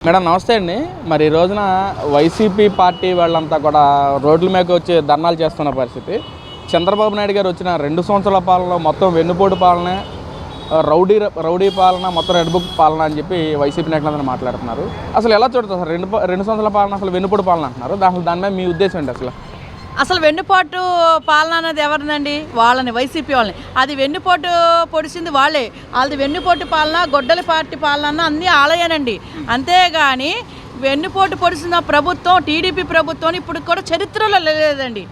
Madam నమస్తే అండి. మరి ఈ రోజున వైసీపీ పార్టీ వాళ్ళంతా కూడా రోడ్ల మీదకి వచ్చి ధర్నాలు చేస్తున్న పరిస్థితి. చంద్రబాబు నాయుడు గారు వచ్చిన 2 సంవత్సరాల పాలన మొత్తం వెన్నుపోటు పాలన, రౌడీ పాలన, మొత్తం రెడ్ బుక్ పాలన అని చెప్పి వైసీపీ నాయకులందరూ మాట్లాడుతున్నారు. అసలు ఎలా చూడతారు సార్? 2 సంవత్సరాల పాలన అసలు వెన్నుపోటు పాలన అంటున్నారు. దాని మీద మీ ఉద్దేశం ఏంటి? అసలు వెన్నుపోటు పాలన అనేది ఎవరిదండి? వాళ్ళని, వైసీపీ వాళ్ళని. అది వెన్నుపోటు పొడిచింది వాళ్ళే. వాళ్ళది వెన్నుపోటు పాలన, గొడ్డలి పార్టీ పాలన అన్నీ ఆలయానండి. అంతేగాని వెన్నుపోటు పొడిచిన ప్రభుత్వం టీడీపీ ప్రభుత్వం ఇప్పుడు కూడా చరిత్రలో లేదండి.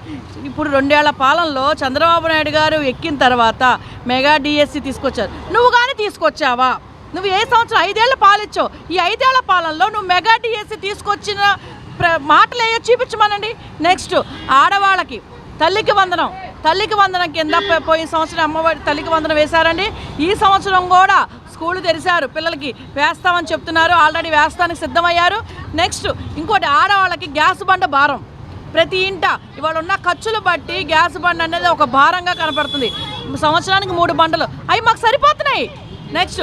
ఇప్పుడు 2 ఏళ్ల పాలనలో చంద్రబాబు నాయుడు గారు ఎక్కిన తర్వాత మెగా డిఎస్సి తీసుకొచ్చారు. నువ్వు కానీ తీసుకొచ్చావా? నువ్వు ఏ సంవత్సరం 5 ఏళ్ళు పాలిచ్చావు. ఈ 5 ఏళ్ల పాలనలో నువ్వు మెగా డిఎస్సి తీసుకొచ్చిన మాటలు ఏయో చూపించమనండి. నెక్స్ట్ ఆడవాళ్ళకి తల్లికి వందనం కింద పోయిన సంవత్సరం అమ్మఒడి తల్లికి వందనం వేశారండి. ఈ సంవత్సరం కూడా స్కూళ్ళు తెరిచారు, పిల్లలకి వేస్తామని చెప్తున్నారు. ఆల్రెడీ వేస్తానికి సిద్ధమయ్యారు. నెక్స్ట్ ఇంకోటి, ఆడవాళ్ళకి గ్యాస్ బండ భారం. ప్రతి ఇంట ఇవాళ ఉన్న ఖర్చులు బట్టి గ్యాస్ బండ అనేది ఒక భారంగా కనపడుతుంది. సంవత్సరానికి 3 బండలు అవి మాకు సరిపోతున్నాయి. నెక్స్ట్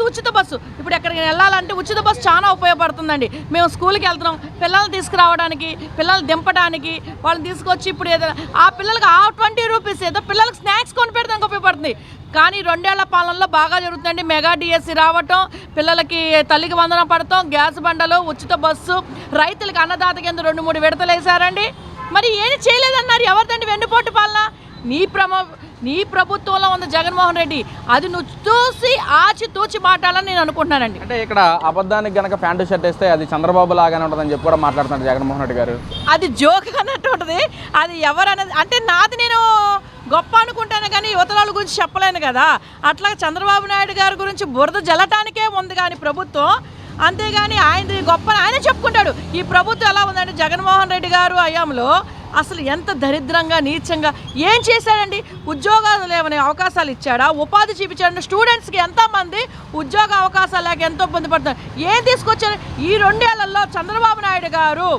ఉచిత బస్సు. ఇప్పుడు ఎక్కడికి వెళ్ళాలంటే ఉచిత బస్సు చాలా ఉపయోగపడుతుందండి. మేము స్కూల్కి వెళ్తున్నాం, పిల్లల్ని తీసుకురావడానికి, పిల్లల్ని దింపడానికి, వాళ్ళని తీసుకొచ్చి ఇప్పుడు ఏదైనా ఆ పిల్లలకి 20 రూపీస్ ఏదో పిల్లలకి స్నాక్స్ కొని పెడతానికి ఉపయోగపడుతుంది. కానీ 2 ఏళ్ల పాలనలో బాగా జరుగుతుందండి. మెగా డిఎస్సి రావటం, పిల్లలకి తల్లికి వందనం పడటం, గ్యాస్ బండలు, ఉచిత బస్సు, రైతులకి అన్నదాత కింద 2-3 విడతలు వేశారండి. మరి ఏమి చేయలేదన్నారు. ఎవరిదండి వెన్నుపోటు పాలన? నీ ప్రభుత్వంలో ఉన్న జగన్మోహన్ రెడ్డి. అది నువ్వు చూసి ఆచితూచి మాట్లాడాలని నేను అనుకుంటున్నానండి. అంటే ఇక్కడ అబద్ధానికి గనక ప్యాంటు షర్ట్ వేస్తే అది చంద్రబాబు లాగానే ఉంటుందని చెప్పి కూడా మాట్లాడుతున్నారు జగన్మోహన్ రెడ్డి గారు. అది జోక్ అన్నట్టు ఉంటుంది. అది ఎవరన్నది అంటే నాది నేను గొప్ప అనుకుంటాను కానీ యువతల గురించి చెప్పలేను కదా. అట్లా చంద్రబాబు నాయుడు గారి గురించి బురద జల్లటానికే ఉంది కానీ ప్రభుత్వం, అంతేగాని ఆయనది గొప్ప ఆయన చెప్పుకుంటాడు. ఈ ప్రభుత్వం ఎలా ఉందంటే జగన్మోహన్ రెడ్డి గారు హయాంలో అసలు ఎంత దరిద్రంగా, నీచంగా ఏం చేశాడండి? ఉద్యోగాలు లేవనే అవకాశాలు ఇచ్చాడా? ఉపాధి చూపించాడు. స్టూడెంట్స్కి ఎంతోమంది ఉద్యోగ అవకాశాలు లేక ఎంతో ఇబ్బంది పడుతున్నారు. ఏం తీసుకొచ్చారు? ఈ 2 ఏళ్లలో చంద్రబాబు నాయుడు గారు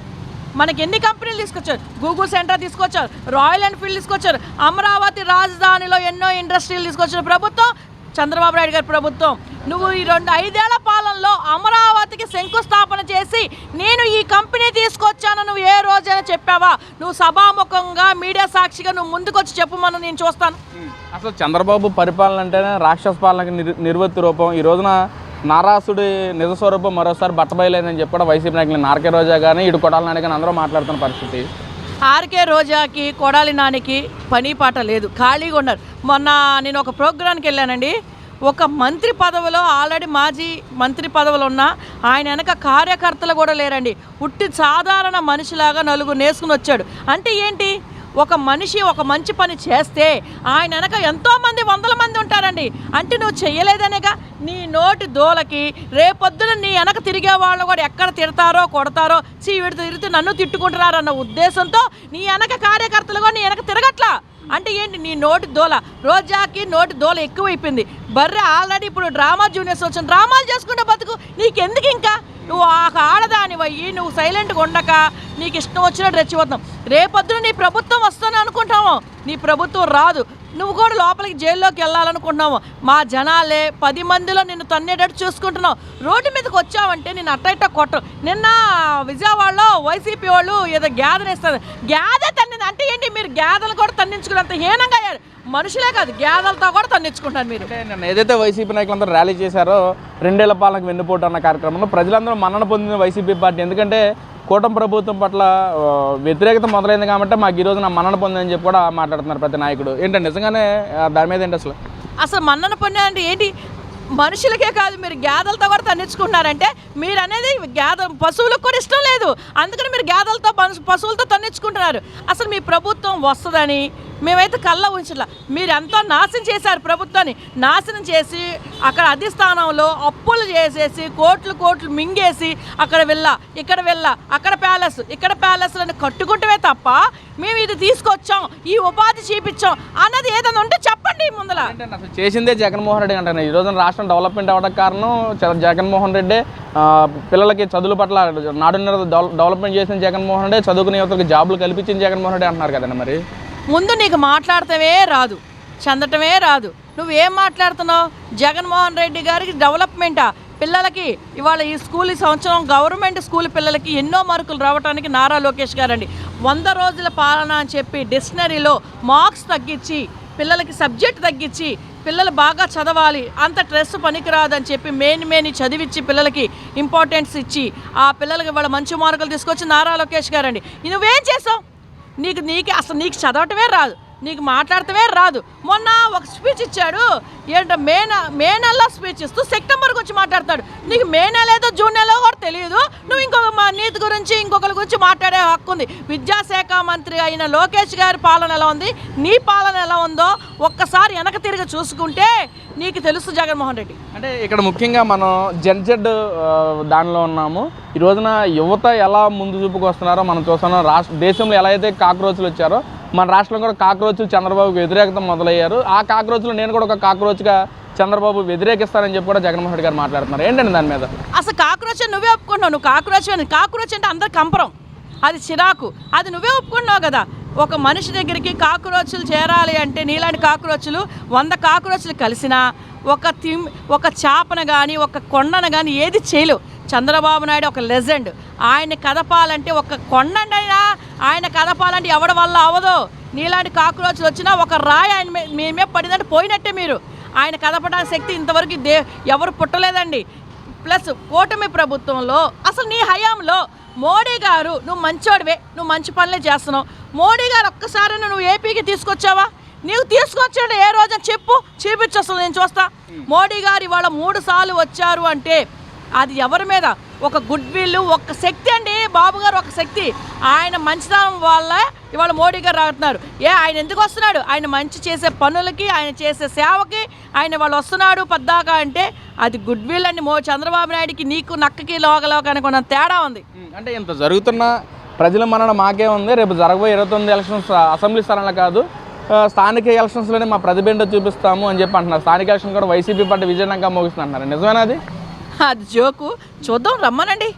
మనకి ఎన్ని కంపెనీలు తీసుకొచ్చారు? గూగుల్ సెంటర్ తీసుకొచ్చారు, రాయల్ ఎన్ఫీల్డ్ తీసుకొచ్చారు, అమరావతి రాజధానిలో ఎన్నో ఇండస్ట్రీలు తీసుకొచ్చిన ప్రభుత్వం చంద్రబాబు నాయుడు గారి ప్రభుత్వం. నువ్వు ఈ 5 ఏళ్ల పాలనలో అమరావతికి శంకుస్థాపన చేసి నేను ఈ కంపెనీ తీసుకొచ్చాను నువ్వు ఏ రోజైనా చెప్పావా? నువ్వు సభాముఖంగా మీడియా సాక్షిగా నువ్వు ముందుకొచ్చి చెప్పమని నేను చూస్తాను. అసలు చంద్రబాబు పరిపాలన అంటేనే రాక్షస పాలనకి నిర్వృత్తి రూపం. ఈ రోజున నారాసుడి నిజ స్వరూపం మరోసారి బట్టబయలేదని చెప్పి కూడా వైసీపీ నాయకులు నార్కే రోజా కానీ ఇటు కొడాలి నాని కానీ అందరూ మాట్లాడుతున్న పరిస్థితి. ఆర్కే రోజాకి, కొడాలి నానికి పని పాట లేదు, ఖాళీగా ఉన్నారు. మొన్న నేను ఒక ప్రోగ్రాంకి వెళ్ళానండి. ఒక మంత్రి పదవిలో ఆల్రెడీ మాజీ మంత్రి పదవులు ఉన్న ఆయన వెనక కార్యకర్తలు కూడా లేరండి. ఉట్టి సాధారణ మనిషిలాగా 4 నేసుకుని వచ్చాడు. అంటే ఏంటి? ఒక మనిషి ఒక మంచి పని చేస్తే ఆయన వెనక ఎంతోమంది 100 మంది ఉంటారండి. అంటే నువ్వు చెయ్యలేదనేగా నీ నోటి దోలకి రేపొద్దున నీ వెనక తిరిగే వాళ్ళు కూడా ఎక్కడ తిడతారో కొడతారో, వీడితో తిరిగితే నన్ను తిట్టుకుంటున్నారన్న ఉద్దేశంతో నీ వెనక కార్యకర్తలు కూడా నీ వెనక తిరగట్లా. అంటే ఏంటి? నీ నోటి దోల. రోజాకి నోటి దోల ఎక్కువైపోయింది. బర్రె ఆల్రెడీ ఇప్పుడు డ్రామా జూనియర్స్ వచ్చిన డ్రామాలు చేసుకుంటే బతుకు. నీకెందుకు ఇంకా? నువ్వు ఆడదానివయ్యి నువ్వు సైలెంట్గా ఉండక నీకు ఇష్టం వచ్చినట్టు రెచ్చిపోతున్నావు. రేపొద్దున నీ ప్రభుత్వం వస్తాను అనుకుంటాము, నీ ప్రభుత్వం రాదు. నువ్వు కూడా లోపలికి జైల్లోకి వెళ్ళాలనుకుంటున్నావు. మా జనాలే 10 మందిలో నిన్ను తన్నేటట్టు చూసుకుంటున్నావు. రోడ్డు మీదకి వచ్చావంటే నేను అట్ట కొట్టరు. నిన్న విజయవాడలో వైసీపీ వాళ్ళు ఏదో గ్యాదనేస్తారు. గ్యాదే తన్నింది. అంటే ఏంటి? మీరు గ్యాదలు కూడా తన్నించుకున్నంత హీనంగా అయ్యారు. మనుషులే కాదు, గ్యాదలతో కూడా తన్నించుకుంటారు మీరు. నిన్న ఏదైతే వైసీపీ నాయకులందరూ ర్యాలీ చేశారో 2 ఏళ్ల పాలనకు వెన్నుపోటు అన్న కార్యక్రమంలో ప్రజలందరూ మన్నన పొందిన వైసీపీ పార్టీ. ఎందుకంటే కూటమి ప్రభుత్వం పట్ల వ్యతిరేకత మొదలైంది కాబట్టి మాకు ఈ రోజు నా మన్నన పొందని చెప్పి కూడా మాట్లాడుతున్నారు ప్రతి నాయకుడు. ఏంటంటే నిజంగానే దాని మీద ఏంటి అసలు మన్నన పొంది అంటే ఏంటి? మనుషులకే కాదు, మీరు గేదెలతో కూడా తన్నించుకుంటున్నారంటే మీరు అనేది పశువులకు కూడా ఇష్టం లేదు. అందుకని మీరు గేదెలతో పశువులతో తన్నించుకుంటున్నారు. అసలు మీ ప్రభుత్వం వస్తుందని మేమైతే కళ్ళ ఉంచలా. మీరు ఎంతో నాశనం చేశారు ప్రభుత్వాన్ని. నాశనం చేసి అక్కడ అధిష్టానంలో అప్పులు చేసేసి కోట్లు మింగేసి అక్కడ అక్కడ ప్యాలెస్ అని కట్టుకుంటమే తప్ప మేము ఇది తీసుకొచ్చాం, ఈ ఉపాధి చూపించాం అన్నది ఏదైనా ఉంటే చెప్పండి ముందర. అసలు చేసిందే జగన్మోహన్ రెడ్డి అంటాను. ఈ రోజున రాష్ట్రం డెవలప్మెంట్ అవ్వడానికి కారణం జగన్మోహన్ రెడ్డి. పిల్లలకి చదువుల పట్ల నాడున్నర డెవలప్మెంట్ చేసిన జగన్మోహన్ రెడ్డి, చదువుకునే యువతలకు జాబులు కల్పించిన జగన్మోహన్ రెడ్డి అంటున్నారు కదండి. మరి ముందు నీకు మాట్లాడటమే రాదు, చెందటమే రాదు. నువ్వేం మాట్లాడుతున్నావు? జగన్మోహన్ రెడ్డి గారికి డెవలప్మెంటా? పిల్లలకి ఇవాళ ఈ సంవత్సరం గవర్నమెంట్ స్కూల్ పిల్లలకి ఎన్నో మార్కులు రావడానికి నారా లోకేష్ గారండి 100 రోజుల పాలన అని చెప్పి డిక్షనరీలో మార్క్స్ తగ్గించి పిల్లలకి సబ్జెక్ట్ తగ్గించి పిల్లలు బాగా చదవాలి, అంత స్ట్రెస్ పనికిరాదని చెప్పి మెయిన్ చదివించి పిల్లలకి ఇంపార్టెన్స్ ఇచ్చి ఆ పిల్లలకి వాళ్ళ మంచి మార్కులు తీసుకొచ్చి నారా లోకేష్ గారండి. నువ్వేం చేసావు? నీకు చదవటమే రాదు, నీకు మాట్లాడటమే రాదు. మొన్న ఒక స్పీచ్ ఇచ్చాడు, ఏంటో మే నెలలో స్పీచ్ ఇస్తూ సెప్టెంబర్కి వచ్చి మాట్లాడతాడు. నీకు మే నెల ఏదో జూన్ నెల కూడా తెలియదు. నువ్వు ఇంకొక నీతి గురించి ఇంకొకరి గురించి మాట్లాడే హక్కు ఉంది. విద్యాశాఖ మంత్రి అయిన లోకేష్ గారి పాలన ఎలా ఉంది, నీ పాలన ఎలా ఉందో ఒక్కసారి వెనక తిరిగి చూసుకుంటే నీకు తెలుసు జగన్మోహన్ రెడ్డి. అంటే ఇక్కడ ముఖ్యంగా మనం జెడ్ దానిలో ఉన్నాము. ఈ రోజున యువత ఎలా ముందు చూపుకు వస్తున్నారో మనం చూస్తున్నాం. దేశంలో ఎలా అయితే కాక్రోచ్లు వచ్చారో మన రాష్ట్రంలో కూడా కాక్రోచ్లు చంద్రబాబుకి వ్యతిరేకత మొదలయ్యారు. ఆ కాక్రోచ్లు నేను కూడా ఒక కాక్రోచ్గా చంద్రబాబు వ్యతిరేకిస్తారని చెప్పి కూడా జగన్మోహన్ రెడ్డి గారు మాట్లాడుతున్నారు. ఏంటండి దాని మీద? అసలు కాక్రోచ్ నువ్వే ఒప్పుకుంటున్నావు. నువ్వు కాక్రోచ్ అంటే అందరు కంపరం, అది చిరాకు, అది నువ్వే ఒప్పుకున్నావు కదా. ఒక మనిషి దగ్గరికి కాక్రోచ్లు చేరాలి అంటే నీలాంటి కాక్రోచ్లు 100 కాక్రోచ్లు కలిసినా ఒక చేపను కానీ ఒక కొండను కానీ ఏది చేయలేవు. చంద్రబాబు నాయుడు ఒక లెజెండ్. ఆయన కదపాలంటే ఒక కొండనైనా ఆయన కదపాలంటే ఎవడి వల్ల అవ్వదు. నీలాంటి కాక్రోచ్లు వచ్చినా ఒక రాయి ఆయన మేమే పడిందంటే పోయినట్టే. మీరు ఆయన కదపడానికి శక్తి ఇంతవరకు ఎవరు పుట్టలేదండి. ప్లస్ కూటమి ప్రభుత్వంలో అసలు నీ హయాంలో మోడీ గారు, నువ్వు మంచోడివే, నువ్వు మంచి పనులే చేస్తున్నావు. మోడీ గారు ఒక్కసారి నువ్వు ఏపీకి తీసుకొచ్చావా? నీవు తీసుకొచ్చాడు ఏ రోజు చెప్పు, చూపించు, అసలు నేను చూస్తా. మోడీ గారు ఇవాళ 3 సార్లు వచ్చారు అంటే అది ఎవరి మీద? ఒక గుడ్ విల్, ఒక శక్తి అండి. బాబు గారు ఒక శక్తి. ఆయన మంచితనం వల్ల ఇవాళ మోడీ గారు రాగుతున్నారు. ఆయన ఎందుకు వస్తున్నాడు? ఆయన మంచి చేసే పనులకి, ఆయన చేసే సేవకి ఆయన వాళ్ళు వస్తున్నాడు పద్దాకా అంటే అది గుడ్ విల్ అండి. చంద్రబాబు నాయుడికి నీకు నక్కకి లోగలోకానికి కొన్న తేడా ఉంది. అంటే ఇంత జరుగుతున్న ప్రజల మనన మాకే ఉంది. రేపు జరగబోయే 29 ఎలక్షన్స్ అసెంబ్లీ స్థానాలు కాదు, స్థానిక ఎలక్షన్స్లోనే మా ప్రతిబింబ చూపిస్తాము అని చెప్పి అంటున్నారు. స్థానిక ఎలక్షన్ కూడా వైసీపీ పార్టీ విజయనగరంగా ముగిస్తుంది అంటున్నారు. నిజమేనా అది? అది జోకు. చూద్దాం, రమ్మనండి.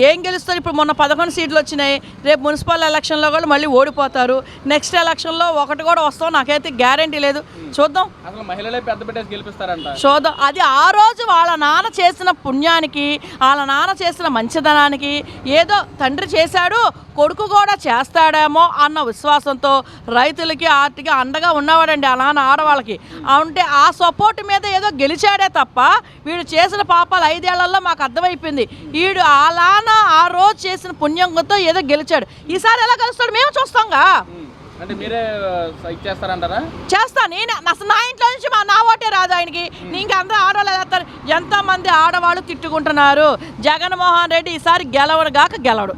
ఏం గెలుస్తారు? ఇప్పుడు మొన్న 11 సీట్లు వచ్చినాయి. రేపు మున్సిపల్ ఎలక్షన్లో కూడా మళ్ళీ ఓడిపోతారు. నెక్స్ట్ ఎలక్షన్లో ఒకటి కూడా వస్తాం, నాకైతే గ్యారంటీ లేదు. చూద్దాం. అసలు మహిళలే పెద్ద పెట్టేసి గెలిపిస్తారంట. చూద్దాం. అది ఆ రోజు వాళ్ళ నాన్న చేసిన పుణ్యానికి, వాళ్ళ నాన్న చేసిన మంచిదనానికి, ఏదో తండ్రి చేశాడు కొడుకు కూడా చేస్తాడేమో అన్న విశ్వాసంతో రైతులకి ఆర్టికి అండగా ఉన్నవాడండి ఆ నాన్న ఆడవాళ్ళకి. అంటే ఆ సపోర్ట్ మీద ఏదో గెలిచాడే తప్ప వీడు చేసిన పాపాలు 5 ఏళ్లలో మాకు అర్థమైపోయింది. వీడు ఆ నాన్న ఆ రోజు చేసిన పుణ్యంతో ఏదో గెలిచాడు. ఈసారి ఎలా గెలుస్తాడు మేము చూస్తాంగా. అంటే మీరే చేస్తారంటారా? చేస్తా. నేను అసలు నా ఇంట్లో నుంచి నా ఓటే రాదు ఆయనకి. ఇంకా అందరూ ఆడవాళ్ళు వెళ్తారు. ఎంతమంది ఆడవాళ్ళు తిట్టుకుంటున్నారు. జగన్మోహన్ రెడ్డి ఈసారి గెలవడు గాక గెలవడు.